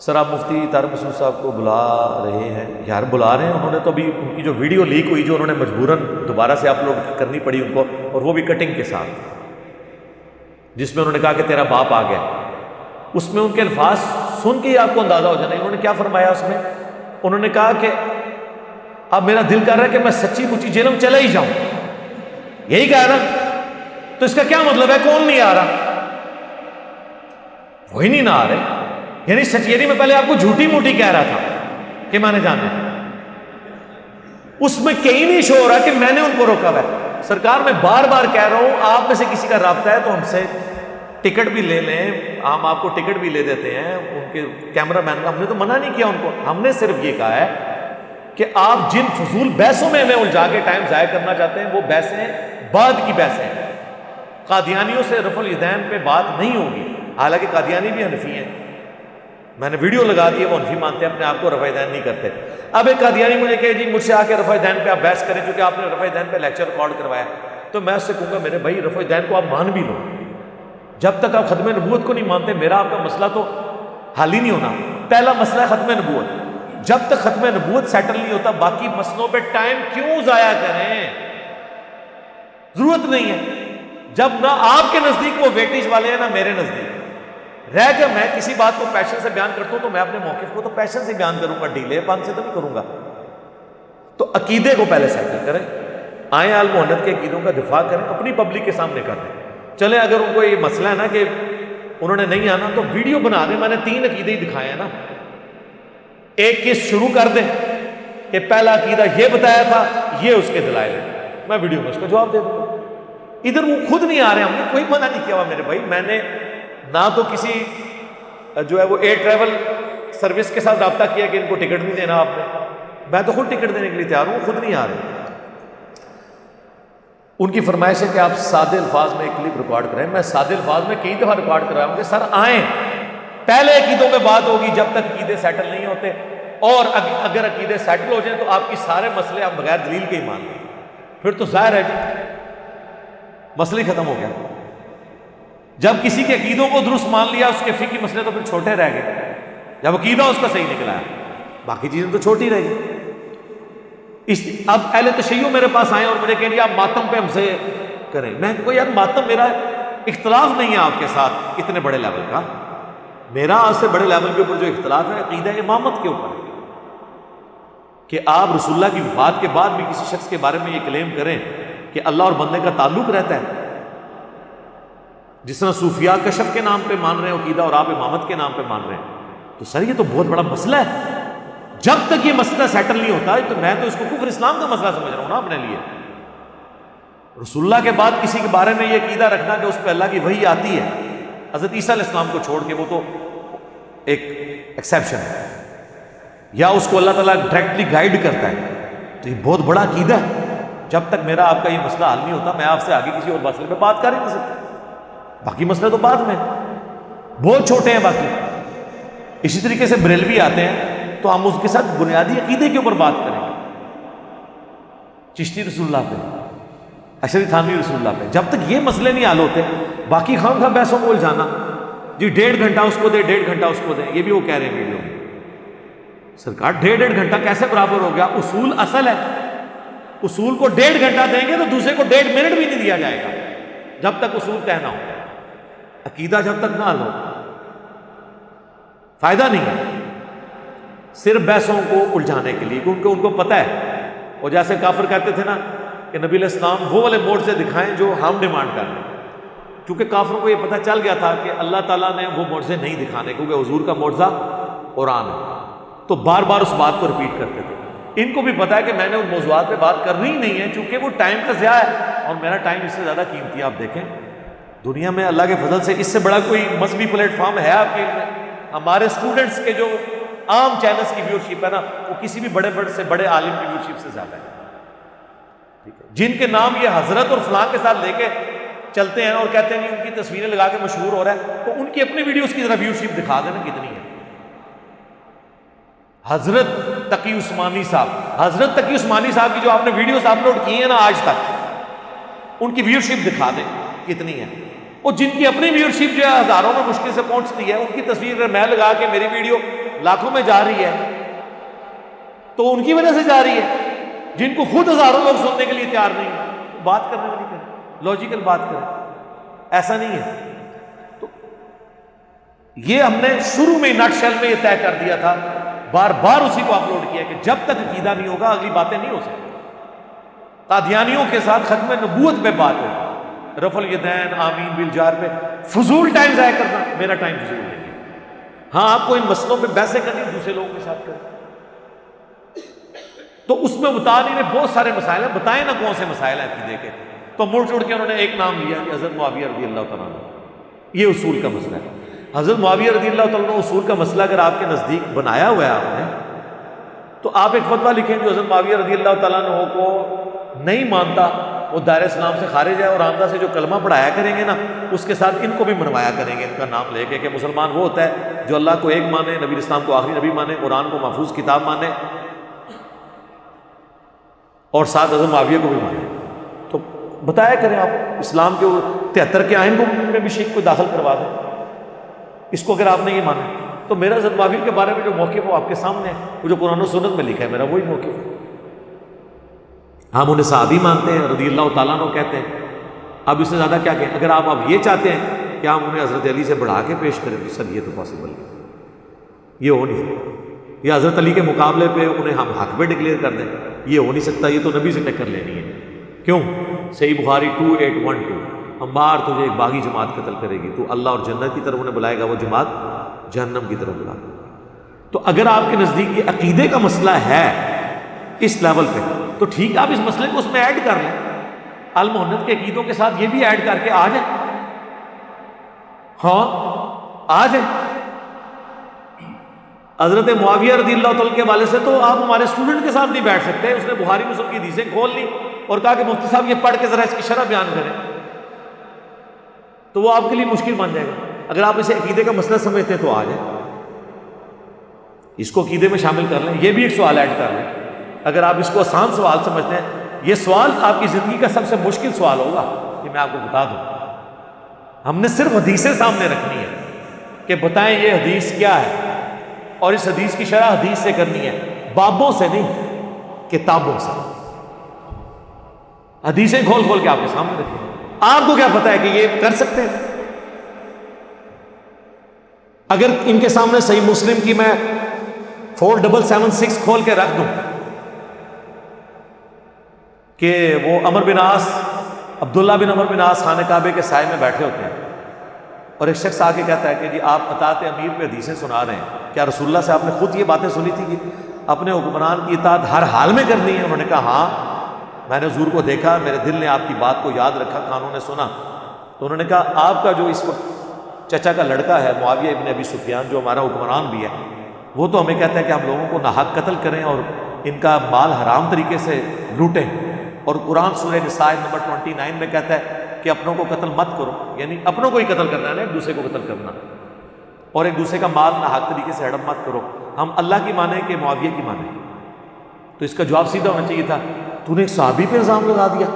سر آپ مفتی طارق مسعود صاحب کو بلا رہے ہیں؟ یار بلا رہے ہیں، انہوں نے تو ابھی ان کی جو ویڈیو لیک ہوئی جو انہوں نے مجبوراً دوبارہ سے اپلوڈ کرنی پڑی ان کو، اور وہ بھی کٹنگ کے ساتھ، جس میں انہوں نے کہا کہ تیرا باپ آ گیا، اس میں ان کے الفاظ سن کے ہی آپ کو اندازہ ہو جانا ہے انہوں نے کیا فرمایا اس میں۔ انہوں نے کہا کہ اب میرا دل کر رہا ہے کہ میں سچی مچی جیل میں چلا ہی جاؤں، یہی کہا نا، تو اس کا کیا مطلب ہے کون نہیں آ رہا؟ وہی نہیں نہ آ رہے، یعنی سچ، یعنی میں پہلے آپ کو جھوٹی موٹی کہہ رہا تھا کہ میں نے جانا ہے، اس میں کہیں نہیں شو ہو رہا کہ میں نے ان کو روکا ہوا ہے۔ سرکار میں بار بار کہہ رہا ہوں، آپ میں سے کسی کا رابطہ ہے تو ہم سے ٹکٹ بھی لے لیں، ہم آپ کو ٹکٹ بھی لے دیتے ہیں، ان کے کیمرہ مین کا ہم نے تو منع نہیں کیا ان کو، ہم نے صرف یہ کہا ہے کہ آپ جن فضول بحثوں میں ہمیں الجھا کے ٹائم ضائع کرنا چاہتے ہیں وہ بحثیں بعد کی بحثیں ہیں۔ قادیانیوں سے رفع الیدین پہ بات نہیں ہوگی، حالانکہ قادیانی بھی حنفی ہیں، میں نے ویڈیو لگا دی ہے، وہ حنفی مانتے ہیں اپنے آپ کو، رفع الیدین نہیں کرتے۔ اب ایک قادیانی مجھے کہے جی مجھ سے آ کے رفع الیدین پہ آپ بحث کریں کیونکہ آپ نے رفع الیدین پہ لیکچر ریکارڈ کروایا، تو میں اس سے کہوں گا میرے بھائی رفع الیدین کو آپ مان بھی لو، جب تک آپ ختم نبوت کو نہیں مانتے میرا آپ کا مسئلہ تو حل ہی نہیں ہونا۔ پہلا مسئلہ ہے ختم نبوت، جب تک ختم نبوت سیٹل نہیں ہوتا باقی مسئلوں پہ ٹائم کیوں ضائع کریں، ضرورت نہیں ہے۔ جب نہ آپ کے نزدیک وہ ویٹیج والے ہیں نہ میرے نزدیک، رہ کے میں کسی بات کو پیشن سے بیان کرتا ہوں تو میں اپنے موقف کو تو پیشن سے بیان کروں گا، ڈیلے پان سے تو نہیں کروں گا۔ تو عقیدے کو پہلے سیٹل کریں، آئیں آل محنت کے عقیدوں کا دفاع کریں، اپنی پبلک کے سامنے کر دیں۔ چلیں اگر ان کو یہ مسئلہ ہے نا کہ انہوں نے نہیں آنا تو ویڈیو بنا دیں، میں نے 3 عقیدے ہی دکھائے ہیں نا، ایک قسط شروع کر دیں کہ پہلا عقیدہ یہ بتایا تھا، یہ اس کے دلائل ہیں، میں ویڈیو میں اس کا جواب دے دوں گا۔ ادھر وہ خود نہیں آ رہے، ہم نے کوئی منع نہیں کیا ہوا میرے بھائی، میں نے نہ تو کسی جو ہے وہ ایئر ٹریول سروس کے ساتھ رابطہ کیا کہ ان کو ٹکٹ نہیں دینا آپ نے، میں تو خود ٹکٹ دینے کے لیے تیار ہوں، خود نہیں آ رہے۔ ان کی فرمائش ہے کہ آپ سادے الفاظ میں ایک کلپ ریکارڈ کریں، میں سادے الفاظ میں کئی دفعہ ریکارڈ کرایا ہوں کہ سر آئیں، پہلے عقیدوں پہ بات ہوگی جب تک عقیدے سیٹل نہیں ہوتے، اور اگر عقیدے سیٹل ہو جائیں تو آپ کی سارے مسئلے آپ بغیر دلیل کے ہی مان لیں، پھر تو ظاہر ہے جی مسئلہ ہی ختم ہو گیا۔ جب کسی کے عقیدوں کو درست مان لیا اس کے فقہی مسئلے تو پھر چھوٹے رہ گئے، جب عقیدہ اس کا صحیح نکلا ہے باقی چیزیں تو چھوٹی رہ گئی۔ اب اہل تشیع میرے پاس آئے اور مجھے کہیں گے آپ ماتم پہ ہم سے کریں، میں کوئی یار ماتم، میرا اختلاف نہیں ہے آپ کے ساتھ اتنے بڑے لیول کا، میرا آپ سے بڑے لیول کے اوپر جو اختلاف ہے عقیدہ امامت کے اوپر، کہ آپ رسول اللہ کی وفات کے بعد بھی کسی شخص کے بارے میں یہ کلیم کریں کہ اللہ اور بندے کا تعلق رہتا ہے، جس طرح صوفیاء کشف کے نام پہ مان رہے ہیں عقیدہ اور آپ امامت کے نام پہ مان رہے ہیں، تو سر یہ تو بہت بڑا مسئلہ ہے۔ جب تک یہ مسئلہ سیٹل نہیں ہوتا تو میں تو اس کو کفر اسلام کا مسئلہ سمجھ رہا ہوں نا اپنے لیے۔ رسول اللہ کے بعد کسی کے بارے میں یہ عقیدہ رکھنا کہ اس پہ اللہ کی وحی آتی ہے، حضرت عیسیٰ علیہ السلام کو چھوڑ کے، وہ تو ایک ایکسیپشن ہے، یا اس کو اللہ تعالیٰ ڈائریکٹلی گائیڈ کرتا ہے، تو یہ بہت بڑا عقیدہ ہے۔ جب تک میرا آپ کا یہ مسئلہ حل نہیں ہوتا میں آپ سے آگے کسی اور مسئلے پہ بات کر ہی نہیں سکتا، باقی مسئلے تو بعد میں بہت چھوٹے ہیں باقی۔ اسی طریقے سے بریلوی آتے ہیں تو ہم اس کے ساتھ بنیادی عقیدے کے اوپر بات کریں گے، چشتی رسول اللہ پہ، اشری تھانوی رسول اللہ پہ، جب تک یہ مسئلے نہیں حل ہوتے باقی خام خواہ بحثوں کو الجھانا، جی 1.5 گھنٹہ اس کو دے 1.5 گھنٹہ اس کو دیں، یہ بھی وہ کہہ رہے ہیں ویڈیو میں۔ سرکار 1.5 گھنٹہ کیسے برابر ہو گیا؟ اصول اصل ہے، اصول کو 1.5 گھنٹہ دیں گے تو دوسرے کو 1.5 منٹ بھی نہیں دیا جائے گا جب تک اصول طے نہ ہو، عقیدہ جب تک نہ حل ہو فائدہ نہیں ہے، صرف بحثوں کو الجھانے کے لیے، کیونکہ ان کو پتہ ہے، اور جیسے کافر کہتے تھے نا کہ نبی علیہ السلام وہ والے موڈ سے دکھائیں جو ہم ڈیمانڈ کر رہے ہیں، کیونکہ کافروں کو یہ پتہ چل گیا تھا کہ اللہ تعالیٰ نے وہ معجزے نہیں دکھانے، کیونکہ حضور کا معجزہ قرآن ہے، تو بار بار اس بات کو ریپیٹ کرتے تھے۔ ان کو بھی پتا ہے کہ میں نے ان موضوعات پہ بات کرنی ہی نہیں ہے، چونکہ وہ ٹائم کا ضیاع ہے اور میرا ٹائم اس سے زیادہ قیمتی ہے۔ آپ دیکھیں دنیا میں اللہ کے فضل سے اس سے بڑا کوئی مذہبی پلیٹ فارم ہے آپ کے علم میں؟ ہمارے اسٹوڈنٹس کے جو عام چینلز کی ویورشپ ہے نا وہ کسی بھی بڑے سے بڑے عالم کی ویورشپ سے زیادہ ہے، ٹھیک ہے؟ جن کے نام یہ حضرت اور فلاں کے ساتھ لے کے چلتے ہیں اور کہتے ہیں کہ ان کی تصویریں لگا کے مشہور ہو رہا ہے، تو ان کی اپنی ویڈیوز کی ذرا ویورشپ دکھا دینا کتنی ہے۔ حضرت تقی عثمانی صاحب، حضرت تقی عثمانی صاحب کی جو آپ نے ویڈیوز اپلوڈ کی ہیں نا آج تک، ان کی ویورشپ دکھا دیں کتنی ہے، اور جن کی اپنی ویورشپ جو ہے ہزاروں میں مشکل سے پہنچتی ہے، ان کی تصویر میں لگا کے میری ویڈیو لاکھوں میں جا رہی ہے تو ان کی وجہ سے جا رہی ہے، جن کو خود ہزاروں لوگ سننے کے لیے تیار نہیں ہیں، بات کرنے والی کریں، لاجیکل بات کریں، ایسا نہیں ہے۔ تو یہ ہم نے شروع میں نٹ شیل میں یہ طے کر دیا تھا، بار بار اسی کو اپلوڈ کیا کہ جب تک عقیدہ نہیں ہوگا اگلی باتیں نہیں ہو سکتی۔ قادیانیوں کے ساتھ ختم نبوت پہ بات ہوگی، رفع الیدین آمین بالجار پہ فضول ٹائم ضائع کرنا، میرا ٹائم فضول نہیں ہے۔ ہاں آپ کو ان مسئلوں پہ بحثیں کرنی دوسرے لوگوں کے ساتھ کریں، تو اس میں بتانے میں بہت سارے مسائل ہیں، بتائیں نا کون سے مسائل ہیں عقیدے کے، تو مڑ جڑ کے انہوں نے ایک نام لیا کہ حضرت معاویہ رضی اللہ تعالیٰ عنہ، یہ اصول کا مسئلہ ہے۔ حضرت معاویہ رضی اللہ تعالیٰ عنہ اصول کا مسئلہ اگر آپ کے نزدیک بنایا ہوا ہے آپ نے، تو آپ ایک فتویٰ لکھیں جو حضرت معاویہ رضی اللہ تعالیٰ عنہ کو نہیں مانتا وہ دائرہ اسلام سے خارج ہے، اور آمدہ سے جو کلمہ پڑھایا کریں گے نا اس کے ساتھ ان کو بھی منوایا کریں گے، ان کا نام لے کے کہ مسلمان وہ ہوتا ہے جو اللہ کو ایک مانے، نبی اسلام کو آخری نبی مانے، قرآن کو محفوظ کتاب مانے، اور ساتھ حضرت معاویہ کو بھی مانے۔ تو بتایا کریں آپ اسلام کے 73 کے آئین کو میں بھی شیخ کو داخل کروا دیں اس کو، اگر آپ نے یہ مانا تو میرا حضرت معاویہ کے بارے میں جو موقف وہ آپ کے سامنے ہے، وہ جو قرآن و سنت میں لکھا ہے میرا وہی موقف ہے۔ ہم انہیں صحابی مانتے ہیں، رضی اللہ تعالیٰ عنہ کہتے ہیں، اب اس سے زیادہ کیا کہیں؟ اگر آپ اب یہ چاہتے ہیں کہ ہم انہیں حضرت علی سے بڑھا کے پیش کریں تو سر یہ تو پاسبل نہیں، یہ ہو نہیں سکتا، یا حضرت علی کے مقابلے پہ انہیں ہم حق پہ ڈکلیئر کر دیں، یہ ہو نہیں سکتا، یہ تو نبی سے ٹکر لینی ہے۔ کیوں؟ صحیح بخاری 2812، عمار تجھے ایک باغی جماعت قتل کرے گی، تو اللہ اور جنت کی طرف انہیں بلائے گا، وہ جماعت جہنم کی طرف بلائے گا۔ تو اگر آپ کے نزدیک یہ عقیدے کا مسئلہ ہے اس لیول پہ تو ٹھیک ہے، آپ اس مسئلے کو اس میں ایڈ کر لیں، المحنت کے عقیدوں کے ساتھ یہ بھی ایڈ کر کے آ جائیں، ہاں آ جائیں۔ حضرت معاویہ رضی اللہ تعالیٰ کے حوالے سے تو آپ ہمارے اسٹوڈنٹ کے ساتھ نہیں بیٹھ سکتے، اس نے بخاری مسلم کی حدیثیں کھول لی اور کہا کہ مفتی صاحب یہ پڑھ کے ذرا اس کی شرح بیان کریں، تو وہ آپ کے لیے مشکل بن جائے گا۔ اگر آپ اسے عقیدے کا مسئلہ سمجھتے ہیں تو آ جائیں، اس کو عقیدے میں شامل کر لیں، یہ بھی ایک سوال ایڈ کر لیں۔ اگر آپ اس کو آسان سوال سمجھتے ہیں، یہ سوال آپ کی زندگی کا سب سے مشکل سوال ہوگا، کہ میں آپ کو بتا دوں، ہم نے صرف حدیثیں سامنے رکھنی ہے کہ بتائیں یہ حدیث کیا ہے، اور اس حدیث کی شرح حدیث سے کرنی ہے، بابوں سے نہیں، کتابوں سے۔ حدیثیں کھول کھول کے آپ کے سامنے رکھیں، آپ کو کیا پتا ہے کہ یہ کر سکتے ہیں؟ اگر ان کے سامنے صحیح مسلم کی میں 4776 کھول کے رکھ دوں کہ وہ عمر بن عاص، عبداللہ بن عمر بن عاص خانہ کعبے کے سائے میں بیٹھے ہوتے ہیں، اور ایک شخص آ کے کہتا ہے کہ جی آپ اطاعت امیر پہ حدیثیں سنا رہے ہیں، کیا رسول اللہ سے آپ نے خود یہ باتیں سنی تھی کہ اپنے حکمران کی اطاعت ہر حال میں کرنی ہے؟ انہوں نے کہا ہاں، میں نے حضور کو دیکھا، میرے دل نے آپ کی بات کو یاد رکھا، کانوں نے سنا۔ تو انہوں نے کہا آپ کا جو اس وقت چچا کا لڑکا ہے معاویہ ابن ابی سفیان، جو ہمارا حکمران بھی ہے، وہ تو ہمیں کہتا ہے کہ ہم لوگوں کو ناحق قتل کریں اور ان کا مال حرام طریقے سے لوٹیں، اور قرآن سورہ نساء نمبر 29 میں کہتا ہے کہ اپنوں کو قتل مت کرو، یعنی اپنوں کو ہی قتل کرنا ہے نا، ایک دوسرے کو قتل کرنا، اور ایک دوسرے کا مال ناحق طریقے سے ہڑپ مت کرو۔ ہم اللہ کی مانیں کہ معاویہ کی مانیں؟ تو اس کا جواب سیدھا ہونا چاہیے تھا، تو نے ایک صحابی پہ الزام لگا دیا،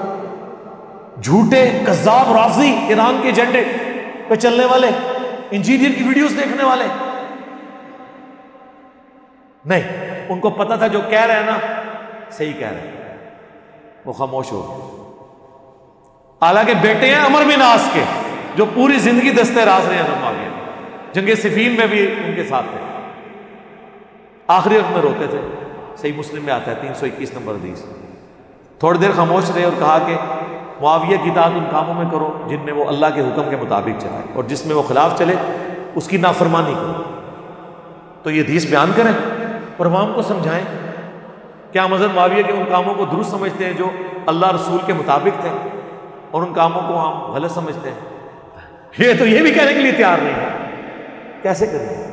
جھوٹے کذاب رافضی، ایران کے ایجنڈے پہ چلنے والے، انجینئر کی ویڈیوز دیکھنے والے۔ نہیں، ان کو پتا تھا جو کہہ رہے ہیں نا صحیح کہہ رہے ہیں، وہ خاموش ہو گئے۔ حالانکہ بیٹے ہیں عمر بن عاص کے، جو پوری زندگی دستے راز رہے ہیں معاویہ، جنگ صفین میں بھی ان کے ساتھ تھے، آخری وقت میں روتے تھے۔ صحیح مسلم میں آتا ہے 321 نمبر حدیث۔ تھوڑی دیر خاموش رہے اور کہا کہ معاویہ کی اطاعت ان کاموں میں کرو جن میں وہ اللہ کے حکم کے مطابق چلے، اور جس میں وہ خلاف چلے اس کی نافرمانی کرو۔ تو یہ حدیث بیان کریں اور عوام کو سمجھائیں کہ ہم حضرت معاویہ کے ان کاموں کو درست سمجھتے ہیں جو اللہ رسول کے مطابق تھے، اور ان کاموں کو ہم غلط سمجھتے ہیں۔ یہ تو یہ بھی کہنے کے لیے تیار نہیں ہے، کیسے کریں؟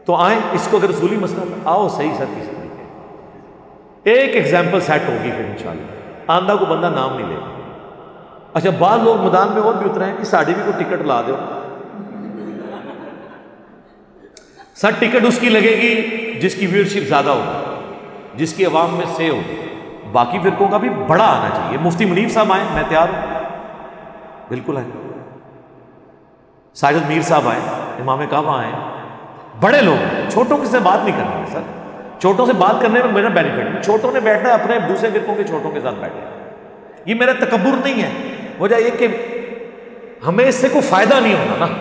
تو آئیں، اس کو اگر رسولی مسئلہ آؤ صحیح سر کسی طریقے، ایک ایگزامپل سیٹ ہوگی پھر انشاءاللہ، آندہ کو بندہ نام نہیں لے۔ اچھا، بعض لوگ میدان میں اور بھی اترے ہیں کہ ساڑھی بھی کوئی ٹکٹ لا دو، سر ٹکٹ اس کی لگے گی جس کی ویورشپ زیادہ ہوگی، جس کی عوام میں سے ہوگی، باقی فرقوں کا بھی بڑا آنا چاہیے۔ مفتی منیف صاحب آئیں، میں تیار ہوں، بالکل آئیں۔ ساجد میر صاحب آئیں، امام کعبہ آئیں، بڑے لوگ ہیں، چھوٹوں سے بات نہیں کرنی ہے سر. چھوٹوں سے بات کرنے میں میرا بینیفٹ نہیں. چھوٹوں نے بیٹھنا ہے اپنے دوسرے فرقوں کے چھوٹوں کے ساتھ بیٹھے. یہ میرا تکبر نہیں ہے. وجہ یہ کہ ہمیں اس سے کوئی فائدہ نہیں ہونا نا.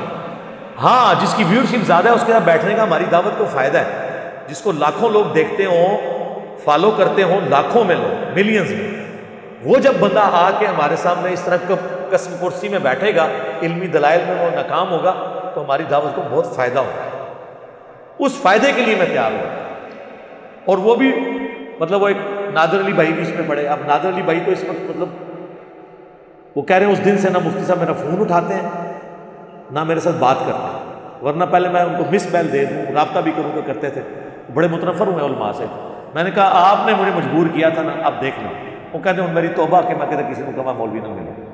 ہاں جس کی ویورشپ زیادہ ہے اس کے ساتھ بیٹھنے کا ہماری دعوت کو فائدہ ہے. جس کو لاکھوں لوگ دیکھتے ہوں، فالو کرتے ہوں، لاکھوں میں لوگ، ملینز میں، وہ جب بندہ آ کے ہمارے سامنے اس طرح قسم کرسی میں بیٹھے گا، علمی دلائل میں وہ ناکام ہوگا، تو ہماری دعوت کو بہت فائدہ ہوگا. اس فائدے کے لیے میں تیار ہوں. اور وہ بھی مطلب وہ ایک نادر علی بھائی بھی اس میں پڑے. اب نادر علی بھائی تو اس وقت مطلب وہ کہہ رہے ہیں اس دن سے نہ مفتی صاحب میرا فون اٹھاتے ہیں نہ میرے ساتھ بات کرتے ہیں، ورنہ پہلے میں ان کو مس بیل دے دوں، رابطہ بھی کروں گا، کرتے تھے. بڑے متنفر ہوئے علماء سے. میں نے کہا آپ نے مجھے مجبور کیا تھا نا، اب دیکھ لیں. وہ کہتے ہیں میری توبہ کہ میں کہتے کسی کو کہا مولوی نہ ملوں.